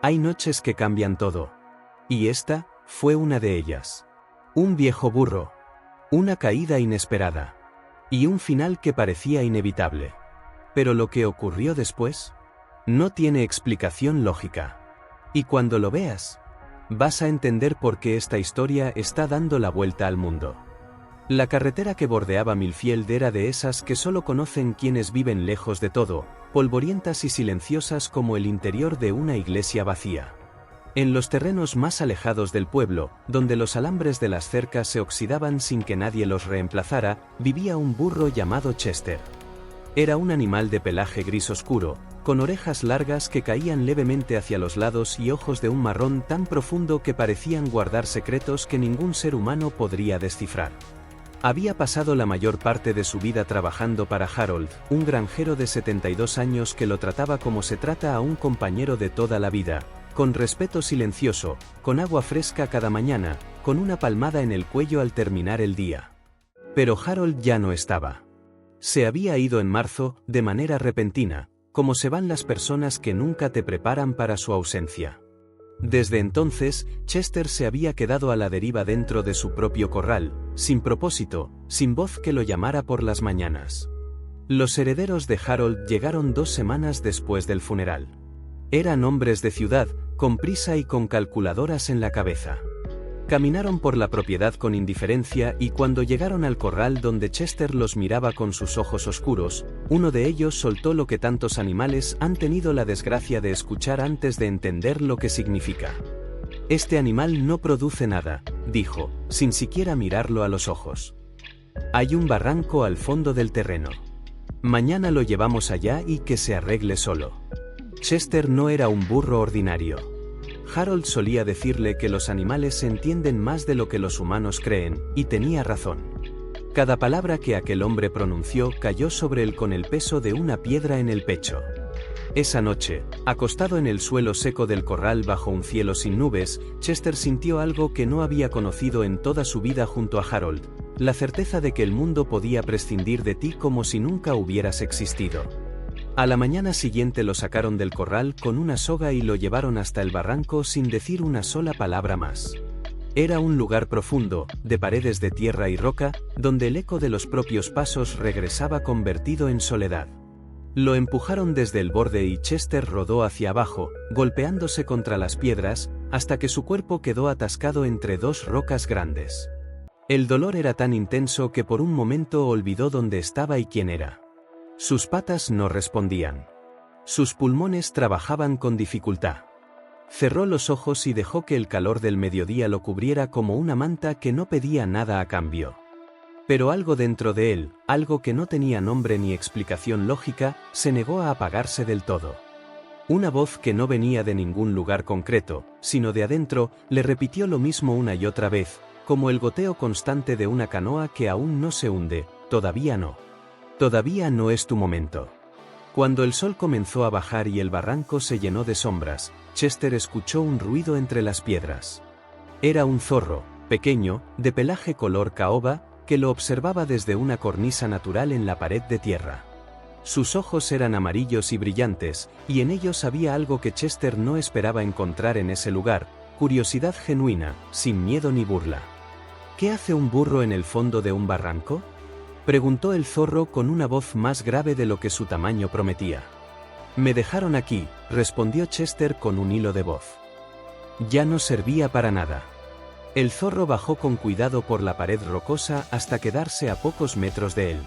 Hay noches que cambian todo. Y esta fue una de ellas. Un viejo burro. Una caída inesperada. Y un final que parecía inevitable. Pero lo que ocurrió después no tiene explicación lógica. Y cuando lo veas, vas a entender por qué esta historia está dando la vuelta al mundo. La carretera que bordeaba Millfield era de esas que solo conocen quienes viven lejos de todo, polvorientas y silenciosas como el interior de una iglesia vacía. En los terrenos más alejados del pueblo, donde los alambres de las cercas se oxidaban sin que nadie los reemplazara, vivía un burro llamado Chester. Era un animal de pelaje gris oscuro, con orejas largas que caían levemente hacia los lados y ojos de un marrón tan profundo que parecían guardar secretos que ningún ser humano podría descifrar. Había pasado la mayor parte de su vida trabajando para Harold, un granjero de 72 años que lo trataba como se trata a un compañero de toda la vida, con respeto silencioso, con agua fresca cada mañana, con una palmada en el cuello al terminar el día. Pero Harold ya no estaba. Se había ido en marzo, de manera repentina, como se van las personas que nunca te preparan para su ausencia. Desde entonces, Chester se había quedado a la deriva dentro de su propio corral, sin propósito, sin voz que lo llamara por las mañanas. Los herederos de Harold llegaron 2 semanas después del funeral. Eran hombres de ciudad, con prisa y con calculadoras en la cabeza. Caminaron por la propiedad con indiferencia y cuando llegaron al corral donde Chester los miraba con sus ojos oscuros, uno de ellos soltó lo que tantos animales han tenido la desgracia de escuchar antes de entender lo que significa. Este animal no produce nada, dijo, sin siquiera mirarlo a los ojos. Hay un barranco al fondo del terreno. Mañana lo llevamos allá y que se arregle solo. Chester no era un burro ordinario. Harold solía decirle que los animales entienden más de lo que los humanos creen, y tenía razón. Cada palabra que aquel hombre pronunció cayó sobre él con el peso de una piedra en el pecho. Esa noche, acostado en el suelo seco del corral bajo un cielo sin nubes, Chester sintió algo que no había conocido en toda su vida junto a Harold, la certeza de que el mundo podía prescindir de ti como si nunca hubieras existido. A la mañana siguiente lo sacaron del corral con una soga y lo llevaron hasta el barranco sin decir una sola palabra más. Era un lugar profundo, de paredes de tierra y roca, donde el eco de los propios pasos regresaba convertido en soledad. Lo empujaron desde el borde y Chester rodó hacia abajo, golpeándose contra las piedras, hasta que su cuerpo quedó atascado entre 2 rocas grandes. El dolor era tan intenso que por un momento olvidó dónde estaba y quién era. Sus patas no respondían. Sus pulmones trabajaban con dificultad. Cerró los ojos y dejó que el calor del mediodía lo cubriera como una manta que no pedía nada a cambio. Pero algo dentro de él, algo que no tenía nombre ni explicación lógica, se negó a apagarse del todo. Una voz que no venía de ningún lugar concreto, sino de adentro, le repitió lo mismo una y otra vez, como el goteo constante de una canoa que aún no se hunde, todavía no. Todavía no es tu momento. Cuando el sol comenzó a bajar y el barranco se llenó de sombras, Chester escuchó un ruido entre las piedras. Era un zorro, pequeño, de pelaje color caoba, que lo observaba desde una cornisa natural en la pared de tierra. Sus ojos eran amarillos y brillantes, y en ellos había algo que Chester no esperaba encontrar en ese lugar, curiosidad genuina, sin miedo ni burla. ¿Qué hace un burro en el fondo de un barranco?, preguntó el zorro con una voz más grave de lo que su tamaño prometía. Me dejaron aquí, respondió Chester con un hilo de voz. Ya no servía para nada. El zorro bajó con cuidado por la pared rocosa hasta quedarse a pocos metros de él.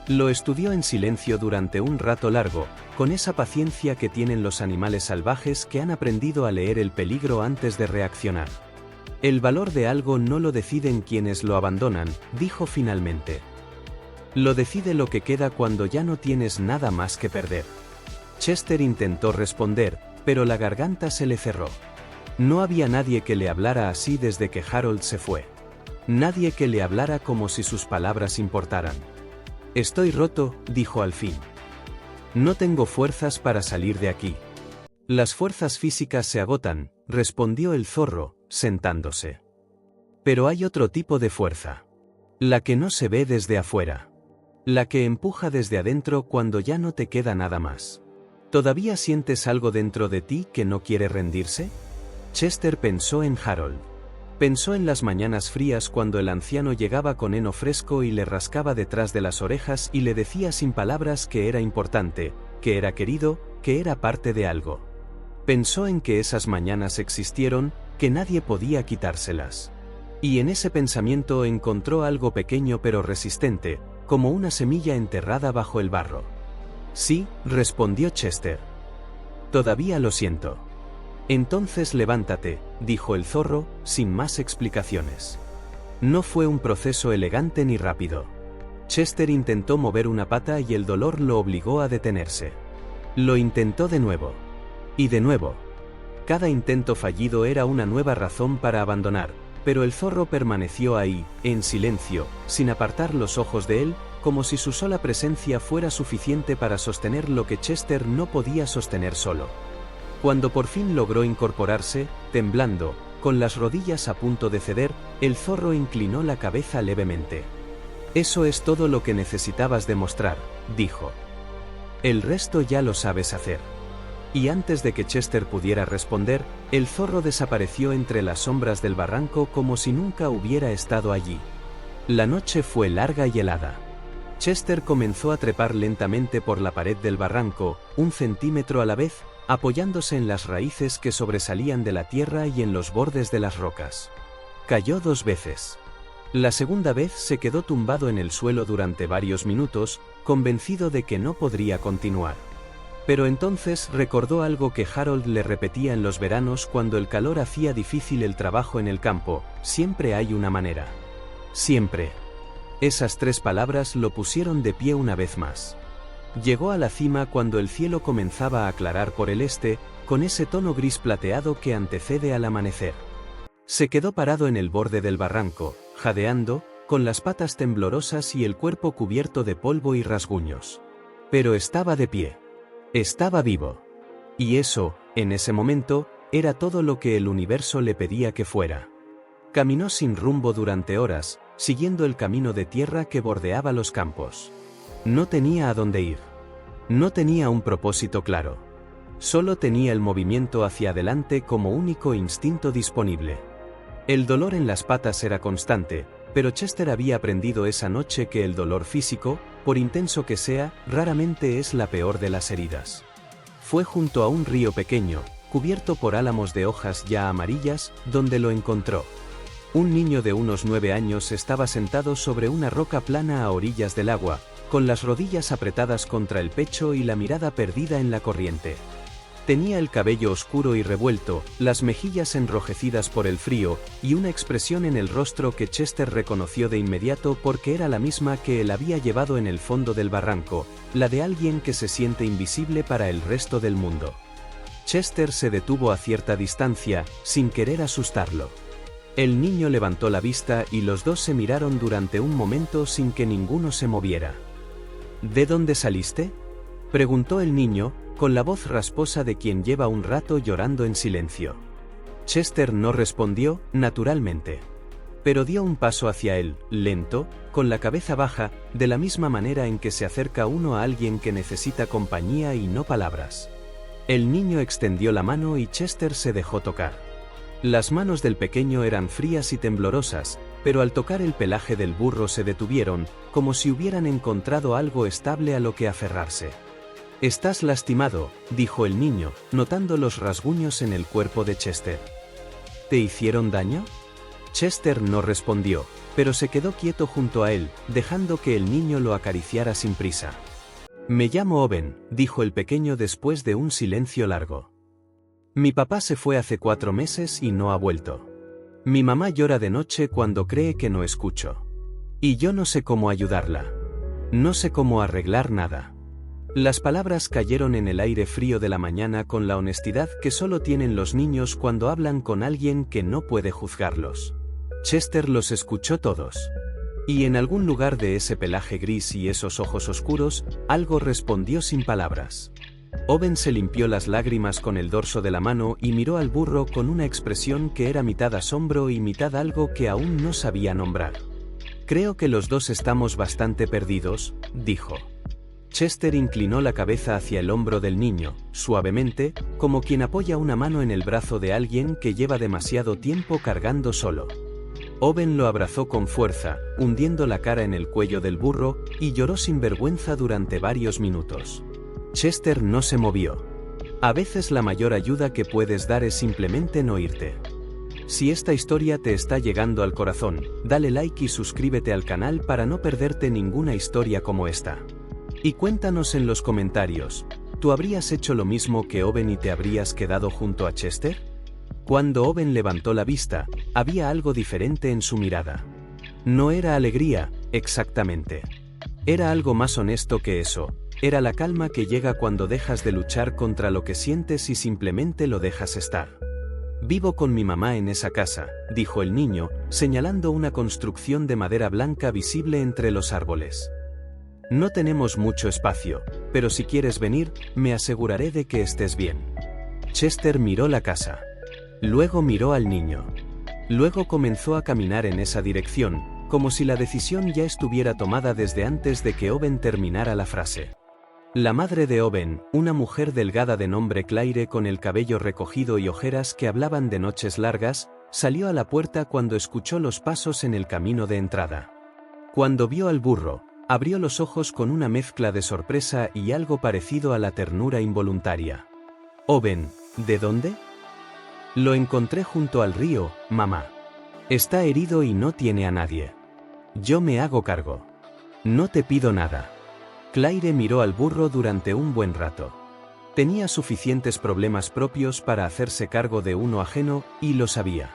Lo estudió en silencio durante un rato largo, con esa paciencia que tienen los animales salvajes que han aprendido a leer el peligro antes de reaccionar. El valor de algo no lo deciden quienes lo abandonan, dijo finalmente. Lo decide lo que queda cuando ya no tienes nada más que perder. Chester intentó responder, pero la garganta se le cerró. No había nadie que le hablara así desde que Harold se fue. Nadie que le hablara como si sus palabras importaran. Estoy roto, dijo al fin. No tengo fuerzas para salir de aquí. Las fuerzas físicas se agotan, respondió el zorro, sentándose. Pero hay otro tipo de fuerza. La que no se ve desde afuera. La que empuja desde adentro cuando ya no te queda nada más. ¿Todavía sientes algo dentro de ti que no quiere rendirse? Chester pensó en Harold. Pensó en las mañanas frías cuando el anciano llegaba con heno fresco y le rascaba detrás de las orejas y le decía sin palabras que era importante, que era querido, que era parte de algo. Pensó en que esas mañanas existieron, que nadie podía quitárselas. Y en ese pensamiento encontró algo pequeño pero resistente, como una semilla enterrada bajo el barro. Sí, respondió Chester. Todavía lo siento. Entonces levántate, dijo el zorro, sin más explicaciones. No fue un proceso elegante ni rápido. Chester intentó mover una pata y el dolor lo obligó a detenerse. Lo intentó de nuevo. Y de nuevo. Cada intento fallido era una nueva razón para abandonar, pero el zorro permaneció ahí, en silencio, sin apartar los ojos de él, como si su sola presencia fuera suficiente para sostener lo que Chester no podía sostener solo. Cuando por fin logró incorporarse, temblando, con las rodillas a punto de ceder, el zorro inclinó la cabeza levemente. «Eso es todo lo que necesitabas demostrar», dijo. «El resto ya lo sabes hacer». Y antes de que Chester pudiera responder, el zorro desapareció entre las sombras del barranco como si nunca hubiera estado allí. La noche fue larga y helada. Chester comenzó a trepar lentamente por la pared del barranco, 1 centímetro a la vez, apoyándose en las raíces que sobresalían de la tierra y en los bordes de las rocas. Cayó 2 veces. La segunda vez se quedó tumbado en el suelo durante varios minutos, convencido de que no podría continuar. Pero entonces recordó algo que Harold le repetía en los veranos cuando el calor hacía difícil el trabajo en el campo: siempre hay una manera. Siempre. Esas 3 palabras lo pusieron de pie una vez más. Llegó a la cima cuando el cielo comenzaba a aclarar por el este, con ese tono gris plateado que antecede al amanecer. Se quedó parado en el borde del barranco, jadeando, con las patas temblorosas y el cuerpo cubierto de polvo y rasguños. Pero estaba de pie. Estaba vivo. Y eso, en ese momento, era todo lo que el universo le pedía que fuera. Caminó sin rumbo durante horas, siguiendo el camino de tierra que bordeaba los campos. No tenía a dónde ir. No tenía un propósito claro. Solo tenía el movimiento hacia adelante como único instinto disponible. El dolor en las patas era constante, pero Chester había aprendido esa noche que el dolor físico, por intenso que sea, raramente es la peor de las heridas. Fue junto a un río pequeño, cubierto por álamos de hojas ya amarillas, donde lo encontró. Un niño de unos 9 años estaba sentado sobre una roca plana a orillas del agua, con las rodillas apretadas contra el pecho y la mirada perdida en la corriente. Tenía el cabello oscuro y revuelto, las mejillas enrojecidas por el frío, y una expresión en el rostro que Chester reconoció de inmediato porque era la misma que él había llevado en el fondo del barranco, la de alguien que se siente invisible para el resto del mundo. Chester se detuvo a cierta distancia, sin querer asustarlo. El niño levantó la vista y los dos se miraron durante un momento sin que ninguno se moviera. ¿De dónde saliste?, preguntó el niño, con la voz rasposa de quien lleva un rato llorando en silencio. Chester no respondió, naturalmente. Pero dio un paso hacia él, lento, con la cabeza baja, de la misma manera en que se acerca uno a alguien que necesita compañía y no palabras. El niño extendió la mano y Chester se dejó tocar. Las manos del pequeño eran frías y temblorosas, pero al tocar el pelaje del burro se detuvieron, como si hubieran encontrado algo estable a lo que aferrarse. «Estás lastimado», dijo el niño, notando los rasguños en el cuerpo de Chester. «¿Te hicieron daño?». Chester no respondió, pero se quedó quieto junto a él, dejando que el niño lo acariciara sin prisa. «Me llamo Owen», dijo el pequeño después de un silencio largo. «Mi papá se fue hace 4 meses y no ha vuelto. Mi mamá llora de noche cuando cree que no escucho. Y yo no sé cómo ayudarla. No sé cómo arreglar nada». Las palabras cayeron en el aire frío de la mañana con la honestidad que solo tienen los niños cuando hablan con alguien que no puede juzgarlos. Chester los escuchó todos. Y en algún lugar de ese pelaje gris y esos ojos oscuros, algo respondió sin palabras. Owen se limpió las lágrimas con el dorso de la mano y miró al burro con una expresión que era mitad asombro y mitad algo que aún no sabía nombrar. «Creo que los dos estamos bastante perdidos», dijo. Chester inclinó la cabeza hacia el hombro del niño, suavemente, como quien apoya una mano en el brazo de alguien que lleva demasiado tiempo cargando solo. Owen lo abrazó con fuerza, hundiendo la cara en el cuello del burro, y lloró sin vergüenza durante varios minutos. Chester no se movió. A veces la mayor ayuda que puedes dar es simplemente no irte. Si esta historia te está llegando al corazón, dale like y suscríbete al canal para no perderte ninguna historia como esta. Y cuéntanos en los comentarios, ¿tú habrías hecho lo mismo que Owen y te habrías quedado junto a Chester? Cuando Owen levantó la vista, había algo diferente en su mirada. No era alegría, exactamente. Era algo más honesto que eso, era la calma que llega cuando dejas de luchar contra lo que sientes y simplemente lo dejas estar. Vivo con mi mamá en esa casa, dijo el niño, señalando una construcción de madera blanca visible entre los árboles. No tenemos mucho espacio, pero si quieres venir, me aseguraré de que estés bien. Chester miró la casa. Luego miró al niño. Luego comenzó a caminar en esa dirección, como si la decisión ya estuviera tomada desde antes de que Owen terminara la frase. La madre de Owen, una mujer delgada de nombre Claire con el cabello recogido y ojeras que hablaban de noches largas, salió a la puerta cuando escuchó los pasos en el camino de entrada. Cuando vio al burro, abrió los ojos con una mezcla de sorpresa y algo parecido a la ternura involuntaria. Owen, ¿de dónde? Lo encontré junto al río, mamá. Está herido y no tiene a nadie. Yo me hago cargo. No te pido nada. Claire miró al burro durante un buen rato. Tenía suficientes problemas propios para hacerse cargo de uno ajeno, y lo sabía.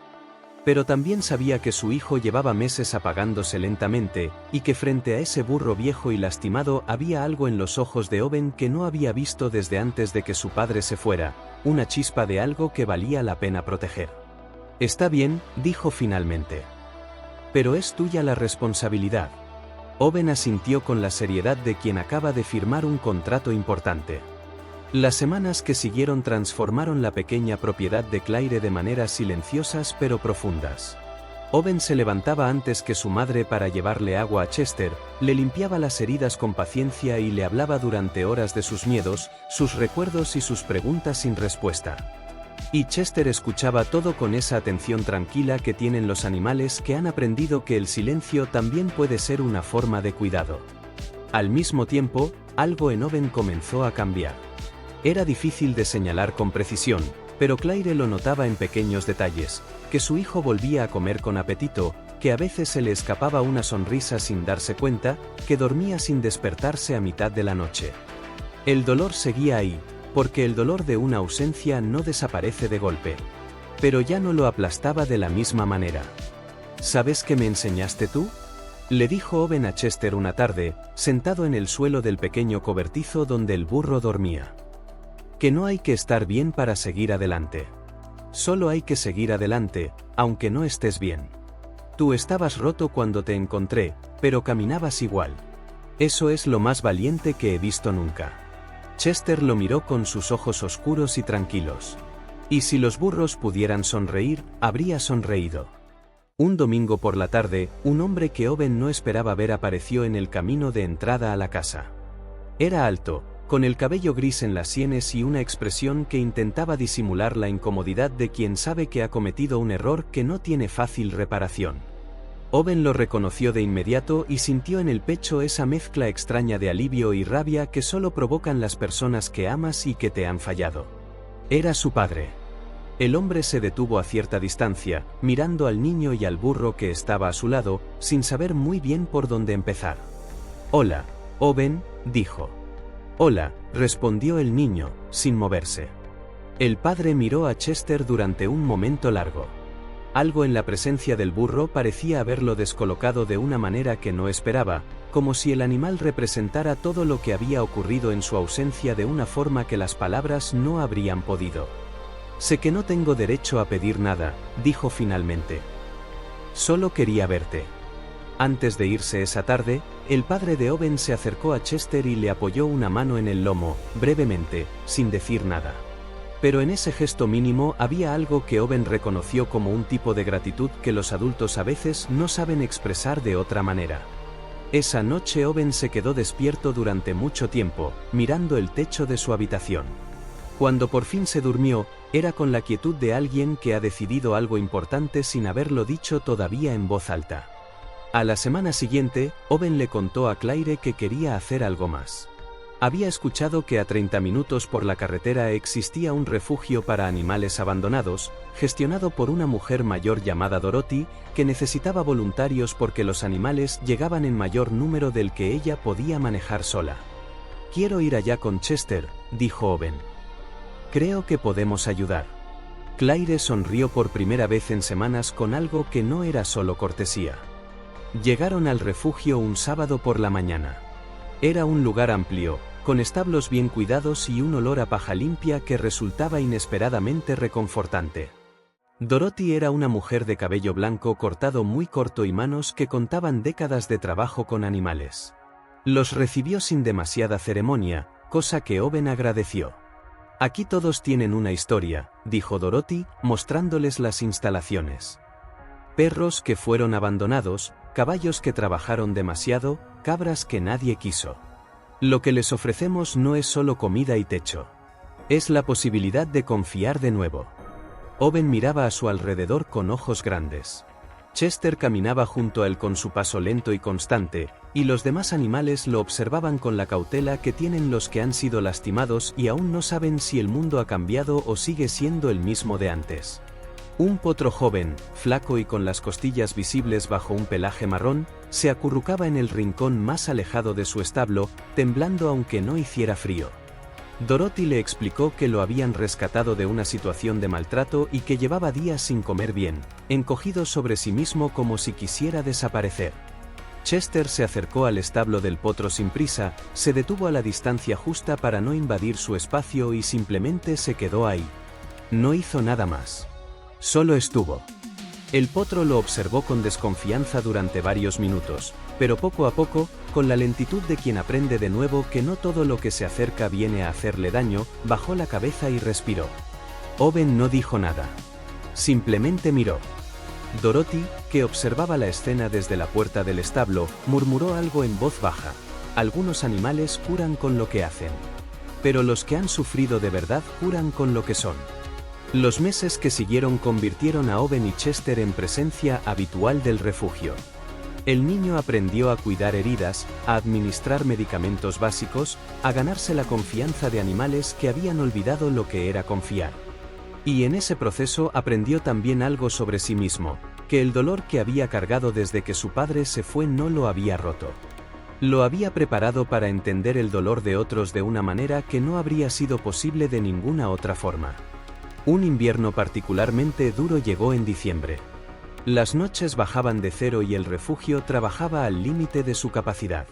Pero también sabía que su hijo llevaba meses apagándose lentamente, y que frente a ese burro viejo y lastimado había algo en los ojos de Owen que no había visto desde antes de que su padre se fuera, una chispa de algo que valía la pena proteger. Está bien, dijo finalmente. Pero es tuya la responsabilidad. Owen asintió con la seriedad de quien acaba de firmar un contrato importante. Las semanas que siguieron transformaron la pequeña propiedad de Claire de maneras silenciosas pero profundas. Owen se levantaba antes que su madre para llevarle agua a Chester, le limpiaba las heridas con paciencia y le hablaba durante horas de sus miedos, sus recuerdos y sus preguntas sin respuesta. Y Chester escuchaba todo con esa atención tranquila que tienen los animales que han aprendido que el silencio también puede ser una forma de cuidado. Al mismo tiempo, algo en Owen comenzó a cambiar. Era difícil de señalar con precisión, pero Claire lo notaba en pequeños detalles, que su hijo volvía a comer con apetito, que a veces se le escapaba una sonrisa sin darse cuenta, que dormía sin despertarse a mitad de la noche. El dolor seguía ahí, porque el dolor de una ausencia no desaparece de golpe. Pero ya no lo aplastaba de la misma manera. ¿Sabes qué me enseñaste tú? Le dijo Owen a Chester una tarde, sentado en el suelo del pequeño cobertizo donde el burro dormía. Que no hay que estar bien para seguir adelante. Solo hay que seguir adelante, aunque no estés bien. Tú estabas roto cuando te encontré, pero caminabas igual. Eso es lo más valiente que he visto nunca. Chester lo miró con sus ojos oscuros y tranquilos. Y si los burros pudieran sonreír, habría sonreído. Un domingo por la tarde, un hombre que Owen no esperaba ver apareció en el camino de entrada a la casa. Era alto, con el cabello gris en las sienes y una expresión que intentaba disimular la incomodidad de quien sabe que ha cometido un error que no tiene fácil reparación. Owen lo reconoció de inmediato y sintió en el pecho esa mezcla extraña de alivio y rabia que solo provocan las personas que amas y que te han fallado. Era su padre. El hombre se detuvo a cierta distancia, mirando al niño y al burro que estaba a su lado, sin saber muy bien por dónde empezar. «Hola, Owen», dijo. «Hola», respondió el niño, sin moverse. El padre miró a Chester durante un momento largo. Algo en la presencia del burro parecía haberlo descolocado de una manera que no esperaba, como si el animal representara todo lo que había ocurrido en su ausencia de una forma que las palabras no habrían podido. «Sé que no tengo derecho a pedir nada», dijo finalmente. «Solo quería verte». Antes de irse esa tarde, el padre de Owen se acercó a Chester y le apoyó una mano en el lomo, brevemente, sin decir nada. Pero en ese gesto mínimo había algo que Owen reconoció como un tipo de gratitud que los adultos a veces no saben expresar de otra manera. Esa noche Owen se quedó despierto durante mucho tiempo, mirando el techo de su habitación. Cuando por fin se durmió, era con la quietud de alguien que ha decidido algo importante sin haberlo dicho todavía en voz alta. A la semana siguiente, Owen le contó a Claire que quería hacer algo más. Había escuchado que a 30 minutos por la carretera existía un refugio para animales abandonados, gestionado por una mujer mayor llamada Dorothy, que necesitaba voluntarios porque los animales llegaban en mayor número del que ella podía manejar sola. «Quiero ir allá con Chester», dijo Owen. «Creo que podemos ayudar». Claire sonrió por primera vez en semanas con algo que no era solo cortesía. Llegaron al refugio un sábado por la mañana. Era un lugar amplio, con establos bien cuidados y un olor a paja limpia que resultaba inesperadamente reconfortante. Dorothy era una mujer de cabello blanco cortado muy corto y manos que contaban décadas de trabajo con animales. Los recibió sin demasiada ceremonia, cosa que Owen agradeció. «Aquí todos tienen una historia», dijo Dorothy, mostrándoles las instalaciones. Perros que fueron abandonados, caballos que trabajaron demasiado, cabras que nadie quiso. Lo que les ofrecemos no es solo comida y techo. Es la posibilidad de confiar de nuevo. Owen miraba a su alrededor con ojos grandes. Chester caminaba junto a él con su paso lento y constante, y los demás animales lo observaban con la cautela que tienen los que han sido lastimados y aún no saben si el mundo ha cambiado o sigue siendo el mismo de antes. Un potro joven, flaco y con las costillas visibles bajo un pelaje marrón, se acurrucaba en el rincón más alejado de su establo, temblando aunque no hiciera frío. Dorothy le explicó que lo habían rescatado de una situación de maltrato y que llevaba días sin comer bien, encogido sobre sí mismo como si quisiera desaparecer. Chester se acercó al establo del potro sin prisa, se detuvo a la distancia justa para no invadir su espacio y simplemente se quedó ahí. No hizo nada más. Solo estuvo. El potro lo observó con desconfianza durante varios minutos, pero poco a poco, con la lentitud de quien aprende de nuevo que no todo lo que se acerca viene a hacerle daño, bajó la cabeza y respiró. Owen no dijo nada. Simplemente miró. Dorothy, que observaba la escena desde la puerta del establo, murmuró algo en voz baja. Algunos animales curan con lo que hacen. Pero los que han sufrido de verdad curan con lo que son. Los meses que siguieron convirtieron a Owen y Chester en presencia habitual del refugio. El niño aprendió a cuidar heridas, a administrar medicamentos básicos, a ganarse la confianza de animales que habían olvidado lo que era confiar. Y en ese proceso aprendió también algo sobre sí mismo, que el dolor que había cargado desde que su padre se fue no lo había roto. Lo había preparado para entender el dolor de otros de una manera que no habría sido posible de ninguna otra forma. Un invierno particularmente duro llegó en diciembre. Las noches bajaban de cero y el refugio trabajaba al límite de su capacidad.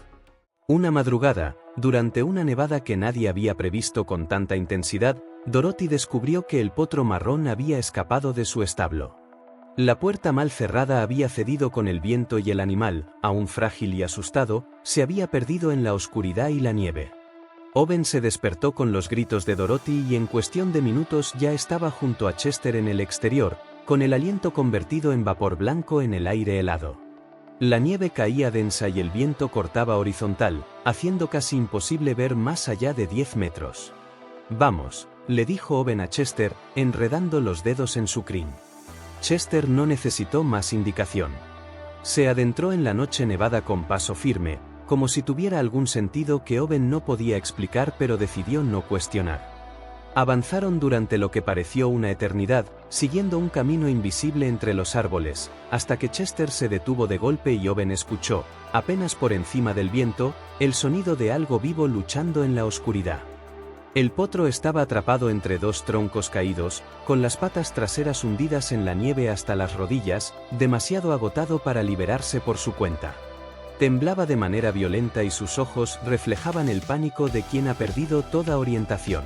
Una madrugada, durante una nevada que nadie había previsto con tanta intensidad, Dorothy descubrió que el potro marrón había escapado de su establo. La puerta mal cerrada había cedido con el viento y el animal, aún frágil y asustado, se había perdido en la oscuridad y la nieve. Owen se despertó con los gritos de Dorothy y en cuestión de minutos ya estaba junto a Chester en el exterior, con el aliento convertido en vapor blanco en el aire helado. La nieve caía densa y el viento cortaba horizontal, haciendo casi imposible ver más allá de 10 metros. «Vamos», le dijo Owen a Chester, enredando los dedos en su crin. Chester no necesitó más indicación. Se adentró en la noche nevada con paso firme, como si tuviera algún sentido que Owen no podía explicar pero decidió no cuestionar. Avanzaron durante lo que pareció una eternidad, siguiendo un camino invisible entre los árboles, hasta que Chester se detuvo de golpe y Owen escuchó, apenas por encima del viento, el sonido de algo vivo luchando en la oscuridad. El potro estaba atrapado entre dos troncos caídos, con las patas traseras hundidas en la nieve hasta las rodillas, demasiado agotado para liberarse por su cuenta. Temblaba de manera violenta y sus ojos reflejaban el pánico de quien ha perdido toda orientación.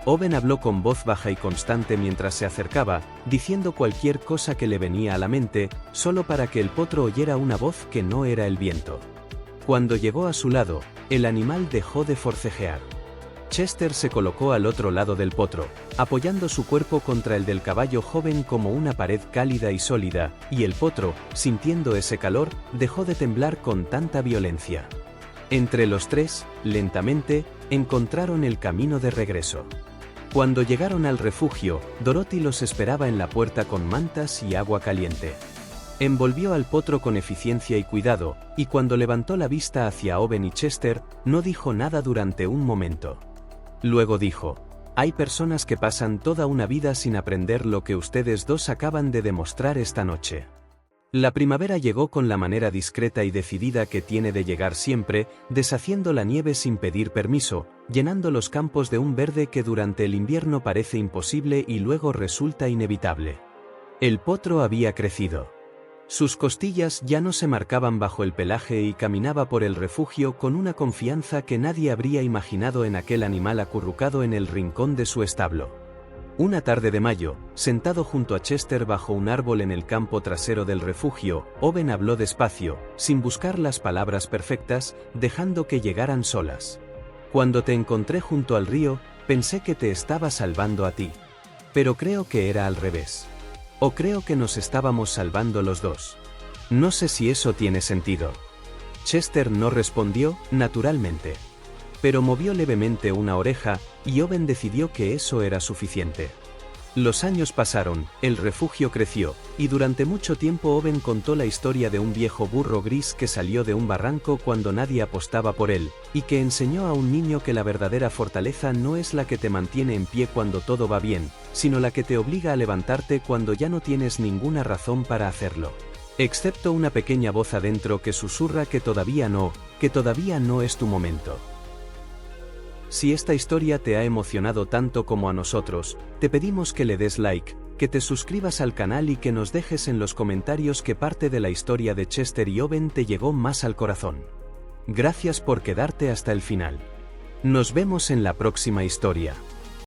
Owen habló con voz baja y constante mientras se acercaba, diciendo cualquier cosa que le venía a la mente, solo para que el potro oyera una voz que no era el viento. Cuando llegó a su lado, el animal dejó de forcejear. Chester se colocó al otro lado del potro, apoyando su cuerpo contra el del caballo joven como una pared cálida y sólida, y el potro, sintiendo ese calor, dejó de temblar con tanta violencia. Entre los tres, lentamente, encontraron el camino de regreso. Cuando llegaron al refugio, Dorothy los esperaba en la puerta con mantas y agua caliente. Envolvió al potro con eficiencia y cuidado, y cuando levantó la vista hacia Owen y Chester, no dijo nada durante un momento. Luego dijo: «Hay personas que pasan toda una vida sin aprender lo que ustedes dos acaban de demostrar esta noche». La primavera llegó con la manera discreta y decidida que tiene de llegar siempre, deshaciendo la nieve sin pedir permiso, llenando los campos de un verde que durante el invierno parece imposible y luego resulta inevitable. El potro había crecido. Sus costillas ya no se marcaban bajo el pelaje y caminaba por el refugio con una confianza que nadie habría imaginado en aquel animal acurrucado en el rincón de su establo. Una tarde de mayo, sentado junto a Chester bajo un árbol en el campo trasero del refugio, Owen habló despacio, sin buscar las palabras perfectas, dejando que llegaran solas. «Cuando te encontré junto al río, pensé que te estaba salvando a ti. Pero creo que era al revés. O creo que nos estábamos salvando los dos. No sé si eso tiene sentido». Chester no respondió, naturalmente. Pero movió levemente una oreja, y Owen decidió que eso era suficiente. Los años pasaron, el refugio creció, y durante mucho tiempo Owen contó la historia de un viejo burro gris que salió de un barranco cuando nadie apostaba por él, y que enseñó a un niño que la verdadera fortaleza no es la que te mantiene en pie cuando todo va bien, sino la que te obliga a levantarte cuando ya no tienes ninguna razón para hacerlo. Excepto una pequeña voz adentro que susurra que todavía no es tu momento. Si esta historia te ha emocionado tanto como a nosotros, te pedimos que le des like, que te suscribas al canal y que nos dejes en los comentarios qué parte de la historia de Chester y Owen te llegó más al corazón. Gracias por quedarte hasta el final. Nos vemos en la próxima historia.